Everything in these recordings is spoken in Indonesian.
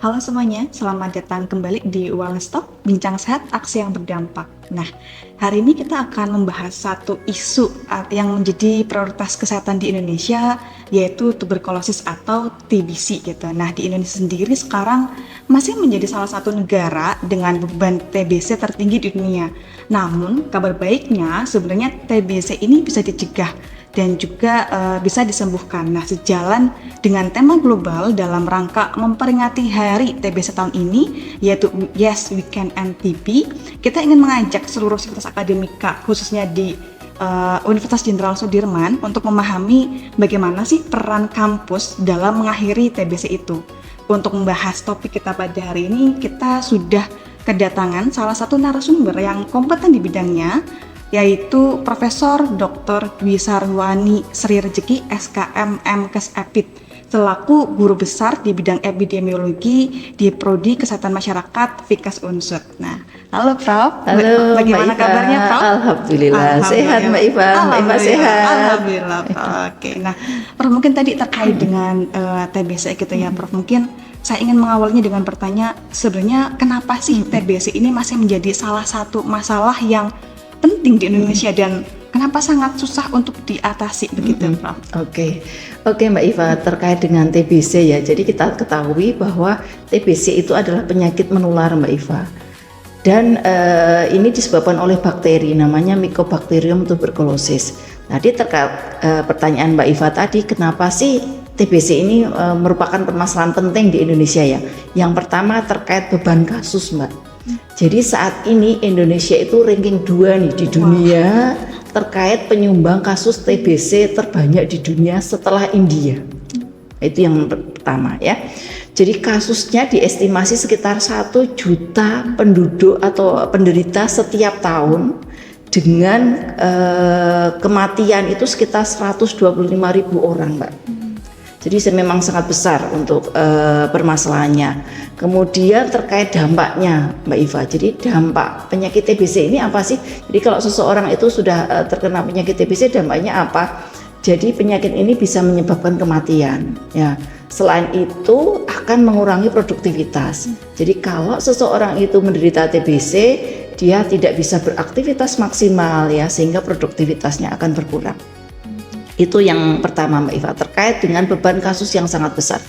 Halo semuanya, selamat datang kembali di Wellness Talk, Bincang Sehat, Aksi yang Berdampak. Nah, hari ini kita akan membahas satu isu yang menjadi prioritas kesehatan di Indonesia, yaitu tuberkulosis atau TBC gitu. Nah, di Indonesia sendiri sekarang masih menjadi salah satu negara dengan beban TBC tertinggi di dunia. Namun, kabar baiknya sebenarnya TBC ini bisa dicegah dan juga bisa disembuhkan. Nah, sejalan dengan tema global dalam rangka memperingati Hari TBC tahun ini, yaitu Yes We Can End TB, kita ingin mengajak seluruh sivitas akademika, khususnya di Universitas Jenderal Sudirman, untuk memahami bagaimana sih peran kampus dalam mengakhiri TBC itu. Untuk membahas topik kita pada hari ini, kita sudah kedatangan salah satu narasumber yang kompeten di bidangnya, yaitu Profesor Dr. Dwi Sarwani Sri Rejeki SKM MKes Epid selaku guru besar di bidang epidemiologi di Prodi Kesehatan Masyarakat Fikas Unsud. Nah, halo Prof. Halo, bagaimana Mbak Iva? kabarnya Prof? Alhamdulillah, sehat Mbak Iva. Mbak Iva sehat. Alhamdulillah. Oke. Nah, Prof, mungkin tadi terkait dengan TBC gitu ya, Prof. Mungkin saya ingin mengawalnya dengan bertanya, sebenarnya kenapa sih TBC ini masih menjadi salah satu masalah yang penting di Indonesia dan kenapa sangat susah untuk diatasi begitu, Prof? Oke Mbak Iva, terkait dengan TBC ya. Jadi kita ketahui bahwa TBC itu adalah penyakit menular Mbak Iva. Dan ini disebabkan oleh bakteri namanya Mycobacterium tuberculosis. Tadi terkait pertanyaan Mbak Iva tadi, kenapa sih TBC ini merupakan permasalahan penting di Indonesia ya? Yang pertama terkait beban kasus Mbak. Jadi saat ini Indonesia itu ranking 2 nih di dunia terkait penyumbang kasus TBC terbanyak di dunia setelah India. Itu yang pertama ya. Jadi kasusnya diestimasi sekitar 1 juta penduduk atau penderita setiap tahun, dengan kematian itu sekitar 125.000 orang Mbak. Jadi memang sangat besar untuk permasalahannya. Kemudian terkait dampaknya Mbak Iva. Jadi dampak penyakit TBC ini apa sih? Jadi kalau seseorang itu sudah terkena penyakit TBC, dampaknya apa? Jadi penyakit ini bisa menyebabkan kematian ya. Selain itu akan mengurangi produktivitas. Jadi kalau seseorang itu menderita TBC, dia tidak bisa beraktivitas maksimal ya, sehingga produktivitasnya akan berkurang. Itu yang pertama Mbak Iva, terkait dengan beban kasus yang sangat besar.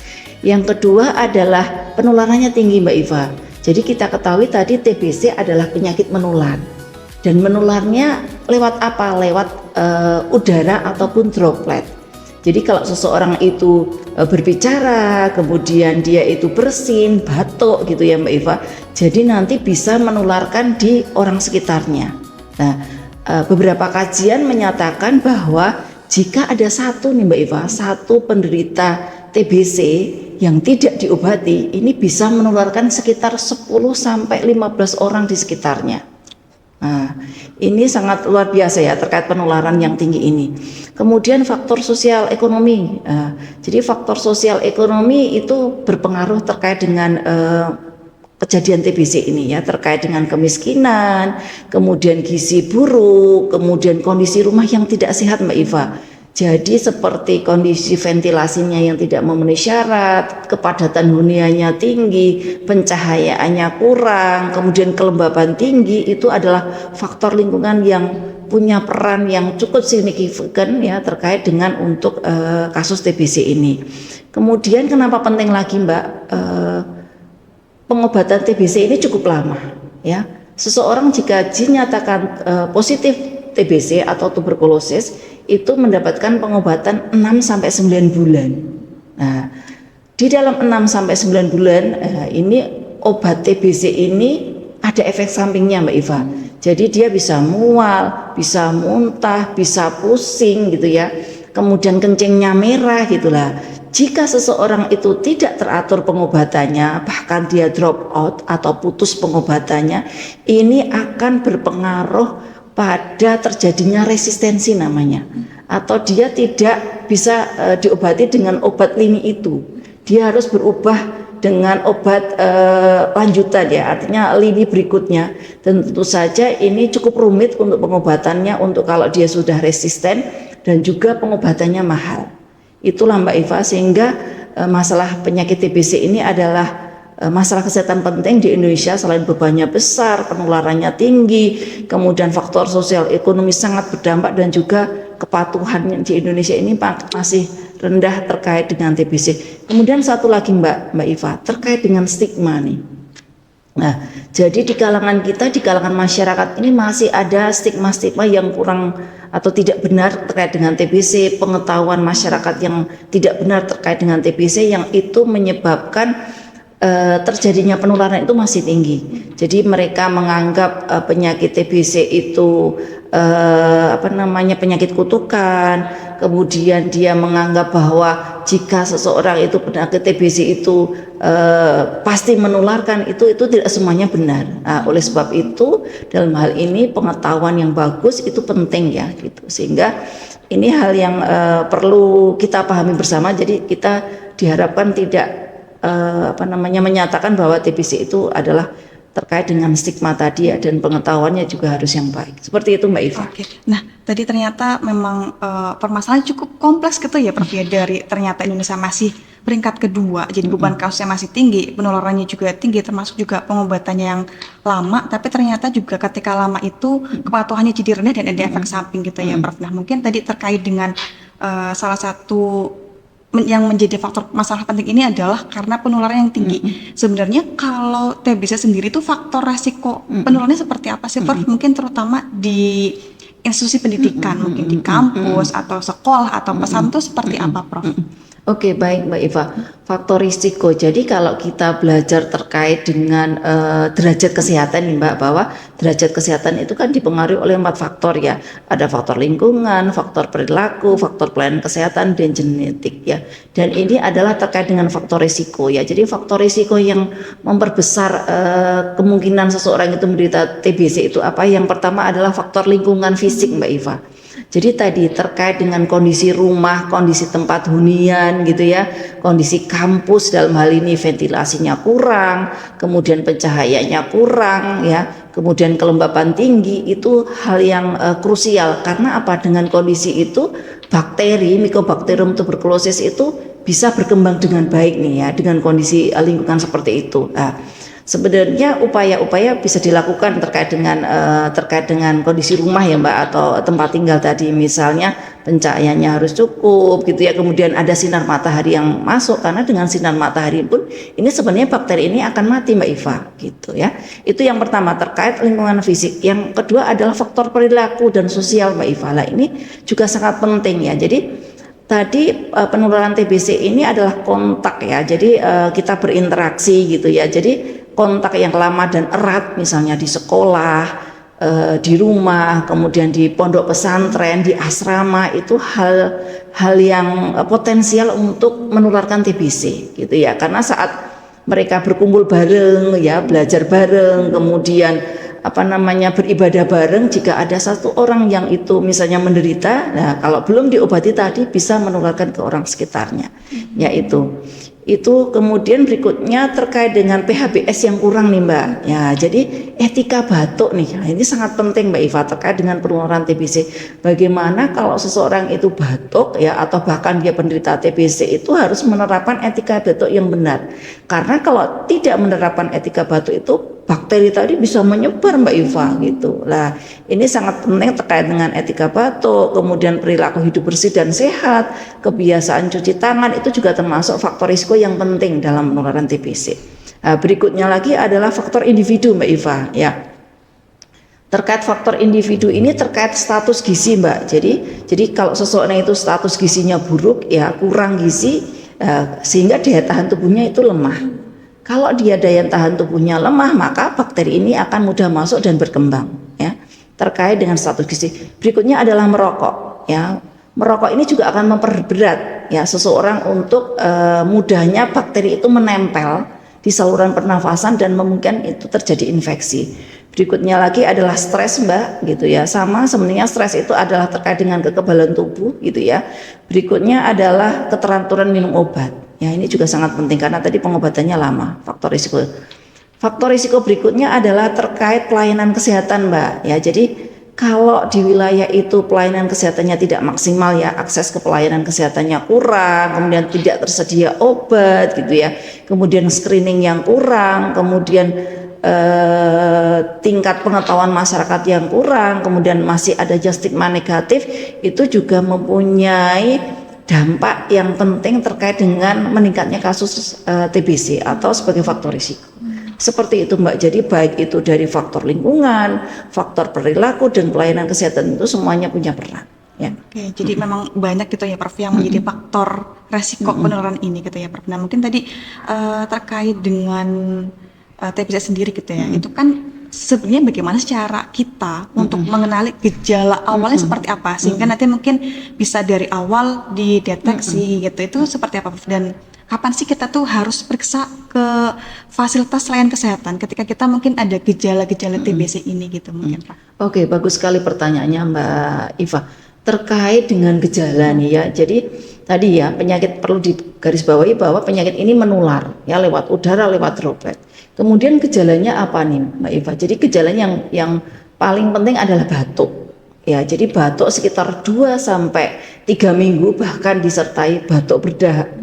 Yang kedua adalah penularannya tinggi Mbak Iva. Jadi kita ketahui tadi TBC adalah penyakit menular. Dan menularnya lewat apa? Lewat udara ataupun droplet. Jadi kalau seseorang itu berbicara, kemudian dia itu bersin, batuk gitu ya Mbak Iva, jadi nanti bisa menularkan di orang sekitarnya. Nah, beberapa kajian menyatakan bahwa jika ada satu nih Mbak Iva, satu penderita TBC yang tidak diobati, ini bisa menularkan sekitar 10-15 orang di sekitarnya. Nah, ini sangat luar biasa ya terkait penularan yang tinggi ini. Kemudian faktor sosial ekonomi. Jadi faktor sosial ekonomi itu berpengaruh terkait dengan kejadian TBC ini ya, terkait dengan kemiskinan, kemudian gizi buruk, kemudian kondisi rumah yang tidak sehat Mbak Iva. Jadi seperti kondisi ventilasinya yang tidak memenuhi syarat, kepadatan hunianya tinggi, pencahayaannya kurang, kemudian kelembaban tinggi, itu adalah faktor lingkungan yang punya peran yang cukup signifikan ya terkait dengan untuk kasus TBC ini. Kemudian kenapa penting lagi Mbak? Pengobatan TBC ini cukup lama ya. Seseorang jika dinyatakan positif TBC atau tuberkulosis itu mendapatkan pengobatan 6-9 bulan. Nah, di dalam 6-9 bulan ini obat TBC ini ada efek sampingnya Mbak Iva. Jadi dia bisa mual, bisa muntah, bisa pusing gitu ya. Kemudian kencingnya merah gitulah. Jika seseorang itu tidak teratur pengobatannya, bahkan dia drop out atau putus pengobatannya, ini akan berpengaruh pada terjadinya resistensi namanya, atau dia tidak bisa diobati dengan obat lini itu. Dia harus berubah dengan obat lanjutan ya, artinya lini berikutnya. Dan tentu saja ini cukup rumit untuk pengobatannya, untuk kalau dia sudah resisten, dan juga pengobatannya mahal. Itulah Mbak Iva, sehingga masalah penyakit TBC ini adalah masalah kesehatan penting di Indonesia selain bebannya besar, penularannya tinggi, kemudian faktor sosial ekonomi sangat berdampak dan juga kepatuhan di Indonesia ini masih rendah terkait dengan TBC. Kemudian satu lagi Mbak Iva, terkait dengan stigma nih. Nah, jadi di kalangan kita, di kalangan masyarakat ini masih ada stigma-stigma yang kurang atau tidak benar terkait dengan TBC, pengetahuan masyarakat yang tidak benar terkait dengan TBC yang itu menyebabkan terjadinya penularan itu masih tinggi. Jadi mereka menganggap penyakit TBC itu penyakit kutukan. Kemudian dia menganggap bahwa jika seseorang itu penyakit TBC itu pasti menularkan, itu tidak semuanya benar. Nah, oleh sebab itu dalam hal ini pengetahuan yang bagus itu penting ya gitu. Sehingga ini hal yang perlu kita pahami bersama. Jadi kita diharapkan tidak menyatakan bahwa TBC itu adalah terkait dengan stigma tadi ya, dan pengetahuannya juga harus yang baik. Seperti itu Mbak Iva. Oke. Nah, tadi ternyata memang permasalahan cukup kompleks gitu ya Prof ya, dari ternyata Indonesia masih peringkat kedua, jadi beban kasusnya masih tinggi, penularannya juga tinggi, termasuk juga pengobatannya yang lama, tapi ternyata juga ketika lama itu kepatuhannya jadi rendah dan ada efek samping gitu ya Prof. Nah, mungkin tadi terkait dengan salah satu yang menjadi faktor masalah penting ini adalah karena penularan yang tinggi. Sebenarnya kalau TBC sendiri itu faktor resiko penularannya seperti apa sih Prof? Mungkin terutama di institusi pendidikan, mungkin di kampus atau sekolah atau pesantren itu seperti apa Prof? Oke, baik Mbak Iva. Faktor risiko. Jadi kalau kita belajar terkait dengan derajat kesehatan nih Mbak, bahwa derajat kesehatan itu kan dipengaruhi oleh 4 faktor ya. Ada faktor lingkungan, faktor perilaku, faktor pelayanan kesehatan, dan genetik ya. Dan ini adalah terkait dengan faktor risiko ya. Jadi faktor risiko yang memperbesar kemungkinan seseorang itu menderita TBC itu apa? Yang pertama adalah faktor lingkungan fisik Mbak Iva. Jadi tadi terkait dengan kondisi rumah, kondisi tempat hunian gitu ya, kondisi kampus dalam hal ini ventilasinya kurang, kemudian pencahayaannya kurang ya, kemudian kelembapan tinggi, itu hal yang krusial. Karena apa? Dengan kondisi itu bakteri, Mycobacterium tuberculosis itu bisa berkembang dengan baik nih ya, dengan kondisi lingkungan seperti itu. Nah, sebenarnya upaya-upaya bisa dilakukan terkait dengan kondisi rumah ya Mbak, atau tempat tinggal tadi, misalnya pencahayaannya harus cukup gitu ya, kemudian ada sinar matahari yang masuk, karena dengan sinar matahari pun ini sebenarnya bakteri ini akan mati Mbak Iva gitu ya. Itu yang pertama terkait lingkungan fisik. Yang kedua adalah faktor perilaku dan sosial Mbak Iva. Lah ini juga sangat penting ya. Jadi tadi penularan TBC ini adalah kontak ya, jadi kita berinteraksi gitu ya. Jadi kontak yang lama dan erat, misalnya di sekolah, di rumah, kemudian di pondok pesantren, di asrama, itu hal yang potensial untuk menularkan TBC gitu ya. Karena saat mereka berkumpul bareng ya, belajar bareng, kemudian beribadah bareng, jika ada satu orang yang itu misalnya menderita, nah kalau belum diobati tadi bisa menularkan ke orang sekitarnya. Yaitu itu. Kemudian berikutnya terkait dengan PHBS yang kurang nih Mbak ya. Jadi etika batuk nih, nah, ini sangat penting Mbak Iva terkait dengan penularan TBC. Bagaimana kalau seseorang itu batuk ya, atau bahkan dia penderita TBC, itu harus menerapkan etika batuk yang benar. Karena kalau tidak menerapkan etika batuk itu, bakteri tadi bisa menyebar Mbak Iva gitu. Lah ini sangat penting terkait dengan etika batuk, kemudian perilaku hidup bersih dan sehat, kebiasaan cuci tangan, itu juga termasuk faktor risiko yang penting dalam penularan TBC. Nah, berikutnya lagi adalah faktor individu Mbak Iva ya. Terkait faktor individu ini terkait status gizi Mbak. Jadi kalau seseorang itu status gizinya buruk ya, kurang gizi, sehingga daya tahan tubuhnya itu lemah. Kalau dia daya tahan tubuhnya lemah, maka bakteri ini akan mudah masuk dan berkembang ya. Terkait dengan status gizi. Berikutnya adalah merokok ya. Merokok ini juga akan memperberat ya seseorang untuk mudahnya bakteri itu menempel di saluran pernafasan dan memungkinkan itu terjadi infeksi. Berikutnya lagi adalah stres Mbak gitu ya. Sama sebenarnya stres itu adalah terkait dengan kekebalan tubuh gitu ya. Berikutnya adalah keteraturan minum obat. Ya ini juga sangat penting karena tadi pengobatannya lama. Faktor risiko berikutnya adalah terkait pelayanan kesehatan Mbak ya. Jadi kalau di wilayah itu pelayanan kesehatannya tidak maksimal ya, akses ke pelayanan kesehatannya kurang, kemudian tidak tersedia obat gitu ya, kemudian screening yang kurang, kemudian tingkat pengetahuan masyarakat yang kurang, kemudian masih ada stigma negatif, itu juga mempunyai dampak yang penting terkait dengan meningkatnya kasus TBC atau sebagai faktor risiko. Seperti itu Mbak, jadi baik itu dari faktor lingkungan, faktor perilaku dan pelayanan kesehatan itu semuanya punya peran. Ya. Oke, jadi memang banyak gitu ya Prof yang menjadi faktor resiko penularan ini gitu ya Prof. Nah mungkin tadi terkait dengan TBC sendiri gitu ya, itu kan sebenarnya bagaimana cara kita untuk mengenali gejala awalnya seperti apa sehingga nanti mungkin bisa dari awal dideteksi gitu, itu seperti apa Prof? Dan kapan sih kita tuh harus periksa ke fasilitas layanan kesehatan ketika kita mungkin ada gejala-gejala TBC ini gitu mungkin Pak? Oke, bagus sekali pertanyaannya Mbak Iva. Terkait dengan gejala nih ya, jadi tadi ya penyakit perlu digarisbawahi bahwa penyakit ini menular ya lewat udara, lewat droplet. Kemudian gejalanya apa nih Mbak Iva? Jadi gejalanya yang paling penting adalah batuk. Ya, jadi batuk sekitar 2 sampai 3 minggu bahkan disertai batuk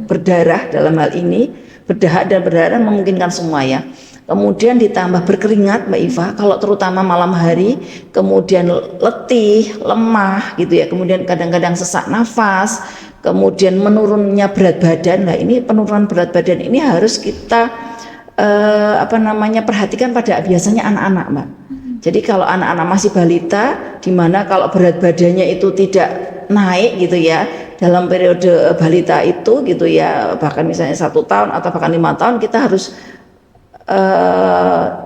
berdarah dalam hal ini, berdahak dan berdarah memungkinkan semua ya. Kemudian ditambah berkeringat Mbak Iva, kalau terutama malam hari, kemudian letih, lemah gitu ya, kemudian kadang-kadang sesak nafas, kemudian menurunnya berat badan. Nah, ini penurunan berat badan ini harus kita perhatikan pada biasanya anak-anak Mbak. Jadi kalau anak-anak masih balita, di mana kalau berat badannya itu tidak naik gitu ya, dalam periode balita itu gitu ya, bahkan misalnya 1 tahun atau bahkan 5 tahun, kita harus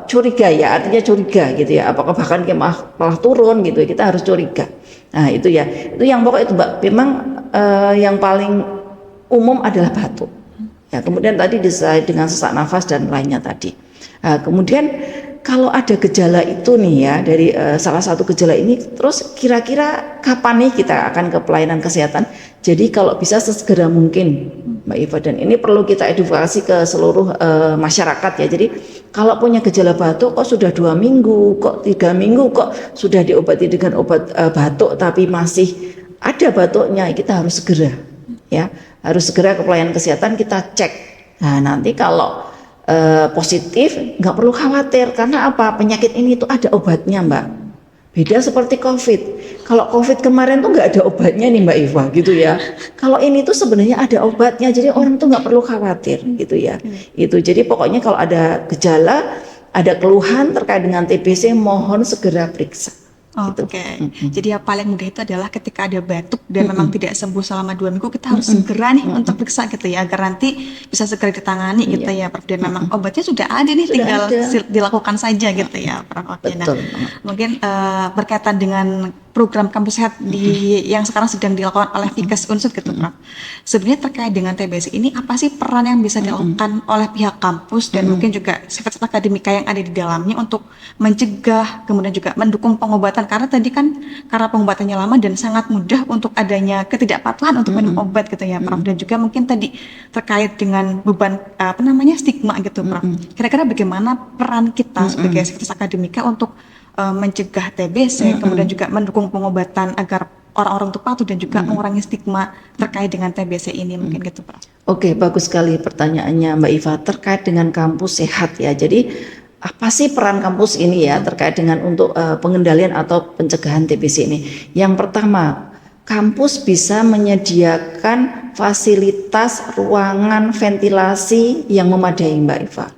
curiga ya, artinya curiga gitu ya, apakah bahkan malah turun gitu, kita harus curiga. Nah itu ya, itu yang pokok itu Mbak, memang yang paling umum adalah batuk. Ya, kemudian tadi disertai dengan sesak nafas dan lainnya tadi. Nah, kemudian kalau ada gejala itu nih ya, dari salah satu gejala ini, terus kira-kira kapan nih kita akan ke pelayanan kesehatan? Jadi kalau bisa sesegera mungkin Mbak Iva, dan ini perlu kita edukasi ke seluruh masyarakat ya. Jadi kalau punya gejala batuk kok sudah 2 minggu, kok 3 minggu, kok sudah diobati dengan obat batuk tapi masih ada batuknya, kita harus segera ya, harus segera ke pelayanan kesehatan, kita cek. Nah nanti kalau positif nggak perlu khawatir, karena apa, penyakit ini tuh ada obatnya Mbak, beda seperti COVID. Kalau COVID kemarin tuh nggak ada obatnya nih Mbak Iva gitu ya, kalau ini tuh sebenarnya ada obatnya, jadi orang tuh nggak perlu khawatir gitu ya. Itu jadi pokoknya kalau ada gejala, ada keluhan terkait dengan TBC, mohon segera periksa. Oh, Gitu. Oke. Jadi yang paling mudah itu adalah ketika ada batuk dan memang tidak sembuh selama 2 minggu, kita harus segera nih untuk periksa gitu ya, agar nanti bisa segera ditangani gitu ya Prof. Dan memang obatnya sudah ada nih, tinggal dilakukan saja gitu ya Prof. Oke. Nah, mungkin berkaitan dengan program kampus sehat yang sekarang sedang dilakukan oleh Fikes Unsud gitu Prof. Sebenarnya terkait dengan TBC ini, apa sih peran yang bisa dilakukan oleh pihak kampus dan mungkin juga sivitas akademika yang ada di dalamnya untuk mencegah, kemudian juga mendukung pengobatan, karena tadi kan karena pengobatannya lama dan sangat mudah untuk adanya ketidakpatuhan untuk minum obat gitu ya Prof. Dan juga mungkin tadi terkait dengan beban stigma gitu Prof. Kira-kira bagaimana peran kita sebagai sivitas akademika untuk mencegah TBC, kemudian juga mendukung pengobatan agar orang-orang itu patuh dan juga mengurangi stigma terkait dengan TBC ini mungkin gitu Prof. Oke, bagus sekali pertanyaannya Mbak Iva terkait dengan kampus sehat ya. Jadi apa sih peran kampus ini ya terkait dengan untuk pengendalian atau pencegahan TBC ini? Yang pertama, kampus bisa menyediakan fasilitas ruangan ventilasi yang memadai Mbak Iva.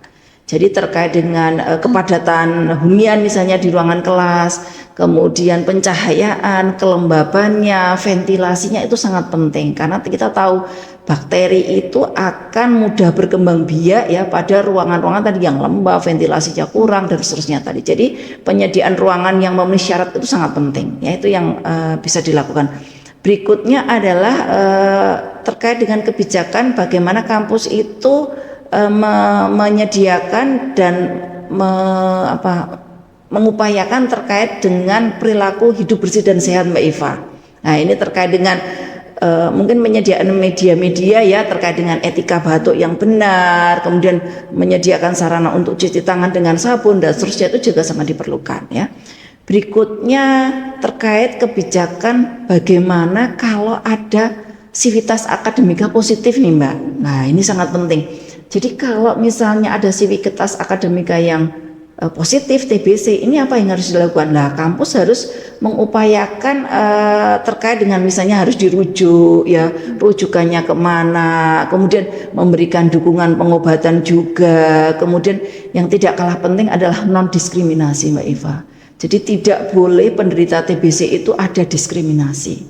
Jadi terkait dengan kepadatan hunian misalnya di ruangan kelas, kemudian pencahayaan, kelembabannya, ventilasinya itu sangat penting, karena kita tahu bakteri itu akan mudah berkembang biak ya pada ruangan-ruangan tadi yang lembab, ventilasinya kurang dan seterusnya tadi. Jadi penyediaan ruangan yang memenuhi syarat itu sangat penting, ya itu yang bisa dilakukan. Berikutnya adalah terkait dengan kebijakan bagaimana kampus itu menyediakan dan mengupayakan terkait dengan perilaku hidup bersih dan sehat Mbak Iva. Nah ini terkait dengan mungkin menyediakan media-media ya terkait dengan etika batuk yang benar, kemudian menyediakan sarana untuk cuci tangan dengan sabun dan seterusnya, itu juga sangat diperlukan ya. Berikutnya terkait kebijakan bagaimana kalau ada sivitas akademika positif nih Mbak. Nah ini sangat penting. Jadi kalau misalnya ada sivitas akademika yang positif TBC, ini apa yang harus dilakukan? Nah, kampus harus mengupayakan terkait dengan misalnya harus dirujuk ya, rujukannya kemana, kemudian memberikan dukungan pengobatan juga, kemudian yang tidak kalah penting adalah non diskriminasi Mbak Eva. Jadi tidak boleh penderita TBC itu ada diskriminasi.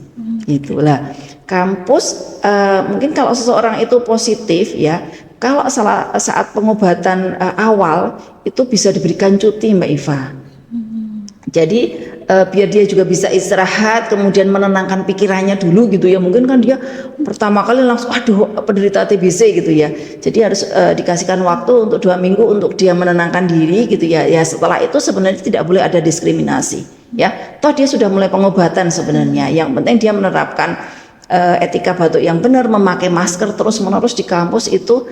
Itulah kampus mungkin kalau seseorang itu positif ya, kalau saat pengobatan awal itu bisa diberikan cuti Mbak Iva. Jadi biar dia juga bisa istirahat, kemudian menenangkan pikirannya dulu gitu ya. Mungkin kan dia pertama kali langsung aduh penderita TBC gitu ya. Jadi harus dikasihkan waktu untuk 2 minggu untuk dia menenangkan diri gitu ya. Ya setelah itu sebenarnya tidak boleh ada diskriminasi ya. Toh dia sudah mulai pengobatan sebenarnya. Yang penting dia menerapkan etika batuk yang benar, memakai masker terus-menerus di kampus itu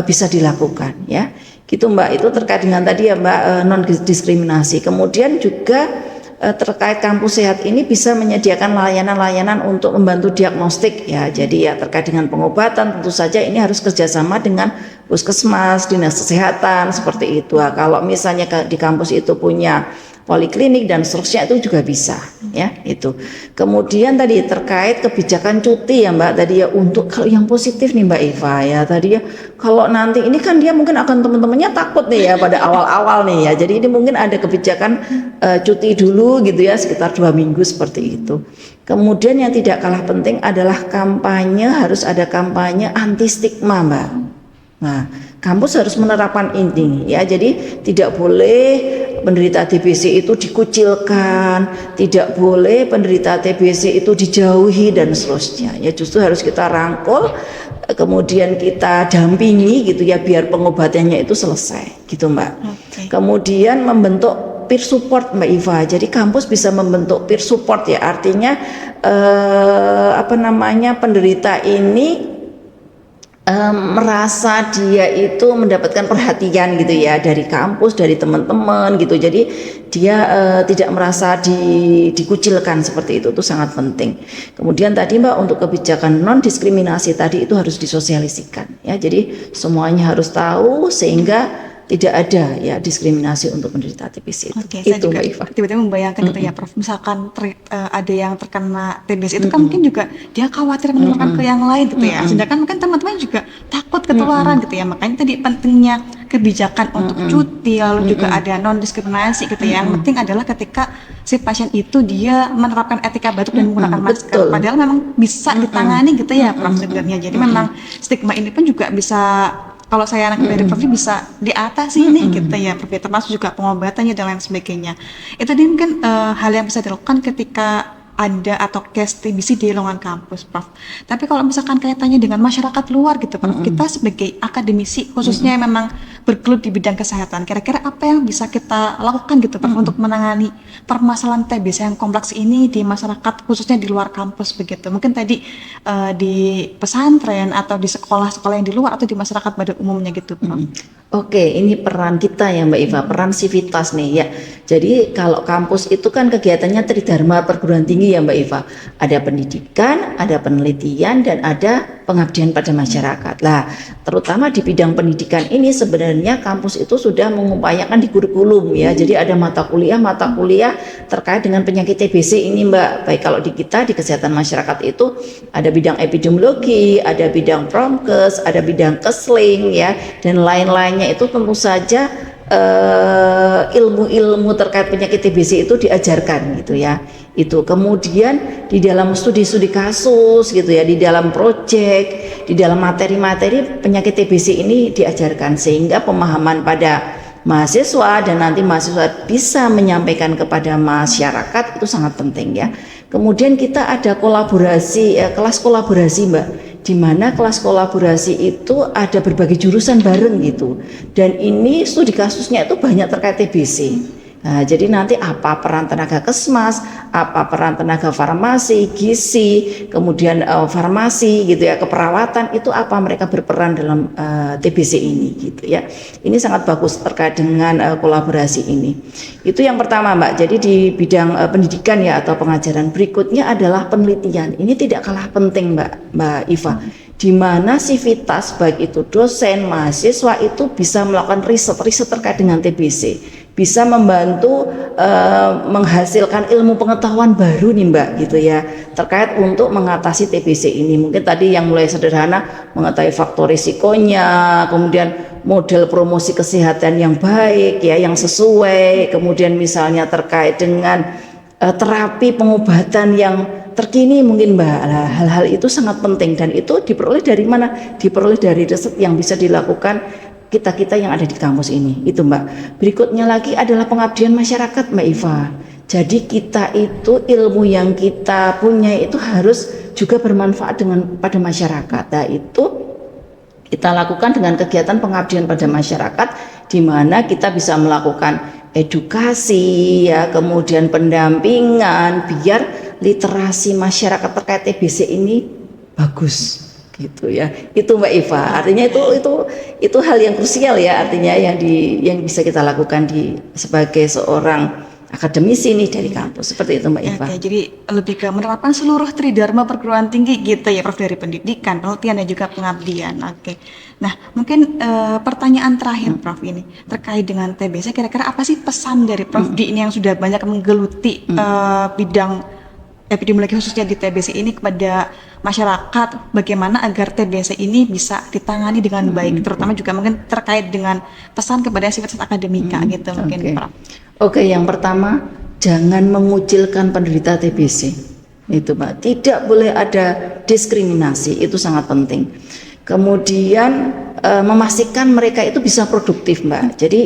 bisa dilakukan ya. Gitu Mbak, itu terkait dengan tadi ya Mbak non diskriminasi. Kemudian juga terkait kampus sehat ini bisa menyediakan layanan-layanan untuk membantu diagnostik ya. Jadi ya terkait dengan pengobatan tentu saja ini harus kerjasama dengan puskesmas, dinas kesehatan seperti itu. Kalau misalnya di kampus itu punya poliklinik dan seterusnya itu juga bisa ya itu. Kemudian tadi terkait kebijakan cuti ya Mbak tadi ya, untuk kalau yang positif nih Mbak Eva ya tadi ya, kalau nanti ini kan dia mungkin akan teman-temannya takut nih ya pada awal-awal nih ya, jadi ini mungkin ada kebijakan cuti dulu gitu ya sekitar 2 minggu seperti itu. Kemudian yang tidak kalah penting adalah kampanye, harus ada kampanye anti stigma Mbak. Nah, kampus harus menerapkan ini ya. Jadi tidak boleh penderita TBC itu dikucilkan, tidak boleh penderita TBC itu dijauhi dan seterusnya. Ya justru harus kita rangkul, kemudian kita dampingi gitu ya biar pengobatannya itu selesai gitu Mbak. Okay. Kemudian membentuk peer support Mbak Iva. Jadi kampus bisa membentuk peer support ya. Artinya penderita ini merasa dia itu mendapatkan perhatian gitu ya dari kampus, dari teman-teman gitu. Jadi dia tidak merasa dikucilkan seperti itu sangat penting. Kemudian tadi Mbak untuk kebijakan non diskriminasi tadi itu harus disosialisikan ya. Jadi semuanya harus tahu sehingga tidak ada ya diskriminasi untuk penderita TBC itu. Oke, saya juga tiba-tiba membayangkan gitu ya Prof. Misalkan ada yang terkena TBC itu kan mungkin juga dia khawatir menularkan ke yang lain gitu ya. Sedangkan mungkin teman-teman juga takut ketularan gitu ya. Makanya tadi pentingnya kebijakan untuk cuti, lalu juga ada non diskriminasi gitu ya. Yang penting adalah ketika si pasien itu dia menerapkan etika batuk dan menggunakan masker. Padahal memang bisa ditangani gitu ya Prof sebenarnya. Jadi memang stigma ini pun juga bisa, kalau saya anak dari Prof bisa diatasi nih gitu ya Prof, termasuk juga pengobatannya dan lain sebagainya. Itu tadi mungkin hal yang bisa dilakukan ketika ada atau case TBC di lingkungan kampus Prof. Tapi kalau misalkan kaitannya dengan masyarakat luar gitu Prof, kita sebagai akademisi khususnya yang memang bergelut di bidang kesehatan, kira-kira apa yang bisa kita lakukan gitu Prof untuk menangani permasalahan TBC yang kompleks ini di masyarakat khususnya di luar kampus begitu. Mungkin tadi di pesantren atau di sekolah-sekolah yang di luar atau di masyarakat pada umumnya gitu Prof. Oke, ini peran kita ya Mbak Iva, peran sivitas nih ya. Jadi kalau kampus itu kan kegiatannya tridharma perguruan tinggi ya Mbak Iva. Ada pendidikan, ada penelitian, dan ada pengabdian pada masyarakat. Lah, terutama di bidang pendidikan ini sebenarnya kampus itu sudah mengupayakan di kurikulum ya. Jadi ada mata kuliah terkait dengan penyakit TBC ini Mbak. Baik kalau di kita di kesehatan masyarakat itu ada bidang epidemiologi, ada bidang promkes, ada bidang kesling ya, dan lain-lainnya itu tentu saja ilmu-ilmu terkait penyakit TBC itu diajarkan gitu ya. Itu kemudian di dalam studi-studi kasus gitu ya, di dalam proyek, di dalam materi-materi penyakit TBC ini diajarkan sehingga pemahaman pada mahasiswa dan nanti mahasiswa bisa menyampaikan kepada masyarakat itu sangat penting ya. Kemudian kita ada kolaborasi, kelas kolaborasi Mbak, di mana kelas kolaborasi itu ada berbagai jurusan bareng gitu, dan ini studi kasusnya itu banyak terkait TBC Nah, jadi nanti apa peran tenaga kesmas, apa peran tenaga farmasi, gizi, kemudian farmasi gitu ya, keperawatan, itu apa mereka berperan dalam TBC ini gitu ya. Ini sangat bagus terkait dengan kolaborasi ini. Itu yang pertama Mbak. Jadi di bidang pendidikan ya atau pengajaran, berikutnya adalah penelitian. Ini tidak kalah penting Mbak Iva. Di mana sivitas baik itu dosen, mahasiswa itu bisa melakukan riset terkait dengan TBC, bisa membantu menghasilkan ilmu pengetahuan baru nih Mbak gitu ya, terkait untuk mengatasi TBC ini. Mungkin tadi yang mulai sederhana mengetahui faktor risikonya, kemudian model promosi kesehatan yang baik ya, yang sesuai, kemudian misalnya terkait dengan terapi pengobatan yang terkini mungkin Mbak. Nah, hal-hal itu sangat penting dan itu diperoleh dari mana? Diperoleh dari riset yang bisa dilakukan kita-kita yang ada di kampus ini. Itu Mbak. Berikutnya lagi adalah pengabdian masyarakat Mbak Iva. Jadi kita itu ilmu yang kita punya itu harus juga bermanfaat pada masyarakat. Nah, itu kita lakukan dengan kegiatan pengabdian pada masyarakat, di mana kita bisa melakukan edukasi ya, kemudian pendampingan biar literasi masyarakat terkait TBC ini bagus gitu ya. Itu Mbak Iva. Artinya itu hal yang krusial ya, artinya yang bisa kita lakukan sebagai seorang akademisi nih dari kampus. Seperti itu Mbak Iva. Oke, jadi lebih ke menerapkan seluruh tridharma perguruan tinggi gitu ya Prof, dari pendidikan, penelitian dan juga pengabdian. Oke. Nah, mungkin pertanyaan terakhir Prof ini terkait dengan TBC, kira-kira apa sih pesan dari Prof di ini yang sudah banyak menggeluti bidang epidemiologi khususnya di TBC ini kepada masyarakat, bagaimana agar TBC ini bisa ditangani dengan baik, terutama juga mungkin terkait dengan pesan kepada sivitas akademika gitu mungkin Prof. Oke, yang pertama jangan mengucilkan penderita TBC. Itu Mbak, tidak boleh ada diskriminasi, itu sangat penting. Kemudian memastikan mereka itu bisa produktif Mbak. Jadi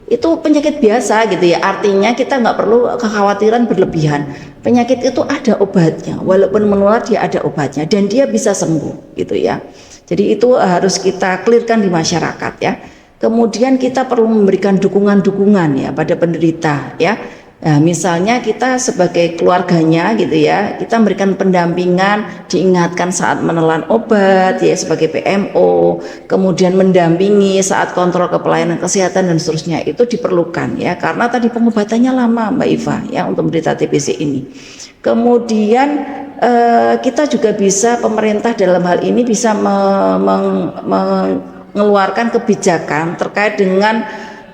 itu penyakit biasa gitu ya, artinya kita nggak perlu kekhawatiran berlebihan. Penyakit itu ada obatnya, walaupun menular dia ada obatnya dan dia bisa sembuh gitu ya. Jadi itu harus kita clearkan di masyarakat ya. Kemudian kita perlu memberikan dukungan-dukungan ya pada penderita ya. Nah, misalnya kita sebagai keluarganya gitu ya, kita memberikan pendampingan, diingatkan saat menelan obat ya sebagai PMO, kemudian mendampingi saat kontrol ke pelayanan kesehatan dan seterusnya, itu diperlukan ya, karena tadi pengobatannya lama Mbak Iva ya untuk penderita TBC ini. Kemudian kita juga bisa, pemerintah dalam hal ini bisa mengeluarkan kebijakan terkait dengan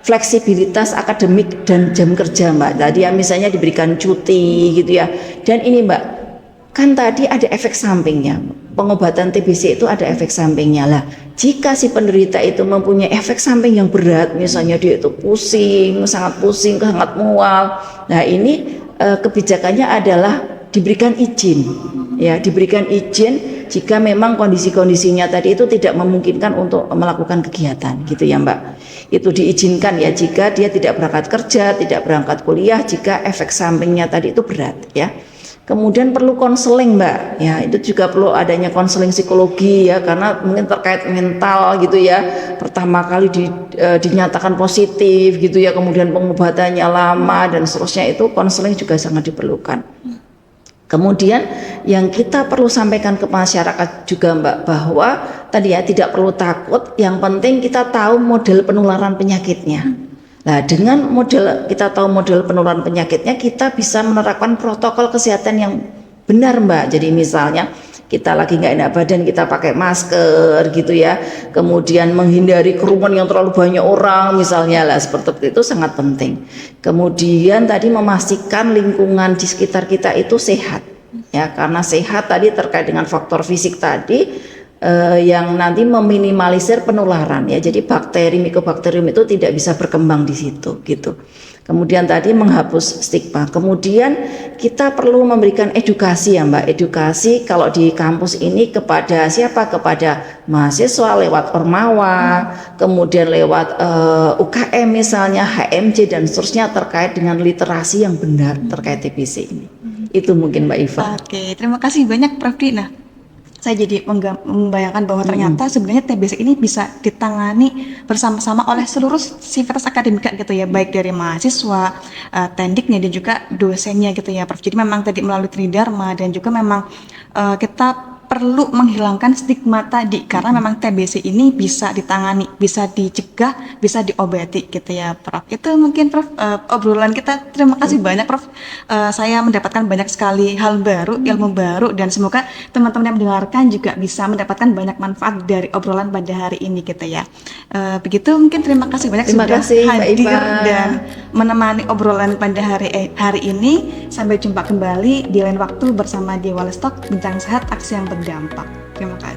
fleksibilitas akademik dan jam kerja Mbak. Tadi ya misalnya diberikan cuti gitu ya. Dan ini Mbak, kan tadi ada efek sampingnya. Pengobatan TBC itu ada efek sampingnya lah. Jika si penderita itu mempunyai efek samping yang berat, misalnya dia itu pusing, sangat mual. Nah ini kebijakannya adalah diberikan izin. Ya, diberikan izin jika memang kondisi-kondisinya tadi itu tidak memungkinkan untuk melakukan kegiatan gitu ya Mbak. Itu diizinkan ya jika dia tidak berangkat kerja, tidak berangkat kuliah, jika efek sampingnya tadi itu berat ya. Kemudian perlu konseling Mbak ya, itu juga perlu adanya konseling psikologi ya, karena mungkin terkait mental gitu ya, pertama kali dinyatakan positif gitu ya, kemudian pengobatannya lama dan seterusnya, itu konseling juga sangat diperlukan. Kemudian yang kita perlu sampaikan ke masyarakat juga Mbak, bahwa tadi ya tidak perlu takut, yang penting kita tahu model penularan penyakitnya. Nah dengan kita tahu model penularan penyakitnya, kita bisa menerapkan protokol kesehatan yang benar Mbak. Jadi misalnya kita lagi nggak enak badan, kita pakai masker gitu ya, kemudian menghindari kerumunan yang terlalu banyak orang misalnya lah, seperti itu sangat penting. Kemudian tadi memastikan lingkungan di sekitar kita itu sehat ya, karena sehat tadi terkait dengan faktor fisik tadi yang nanti meminimalisir penularan ya, jadi bakteri, mikobakterium itu tidak bisa berkembang di situ gitu. Kemudian tadi menghapus stigma. Kemudian kita perlu memberikan edukasi ya Mbak, edukasi kalau di kampus ini kepada siapa? Kepada mahasiswa lewat Ormawa, kemudian lewat UKM misalnya, HMJ dan seterusnya, terkait dengan literasi yang benar terkait TBC ini. Itu mungkin Mbak Iva. Oke, terima kasih banyak Prof Dina. saya jadi membayangkan bahwa ternyata sebenarnya TBC ini bisa ditangani bersama-sama oleh seluruh sivitas akademika gitu ya, baik dari mahasiswa, tendiknya dan juga dosennya gitu ya Prof. Jadi memang tadi melalui Tridharma dan juga memang kita perlu menghilangkan stigma tadi karena memang TBC ini bisa ditangani, bisa dicegah, bisa diobati gitu ya Prof. Itu mungkin Prof obrolan kita. Terima kasih banyak Prof. Saya mendapatkan banyak sekali hal baru, ilmu baru dan semoga teman-teman yang mendengarkan juga bisa mendapatkan banyak manfaat dari obrolan pada hari ini gitu ya. Begitu mungkin terima kasih banyak Terima sudah kasih, Mbak hadir Iva. dan menemani obrolan pada hari ini. Sampai jumpa kembali di lain waktu bersama Dewa Lestok, Bincang Sehat Aksi yang Berdampak. Terima kasih.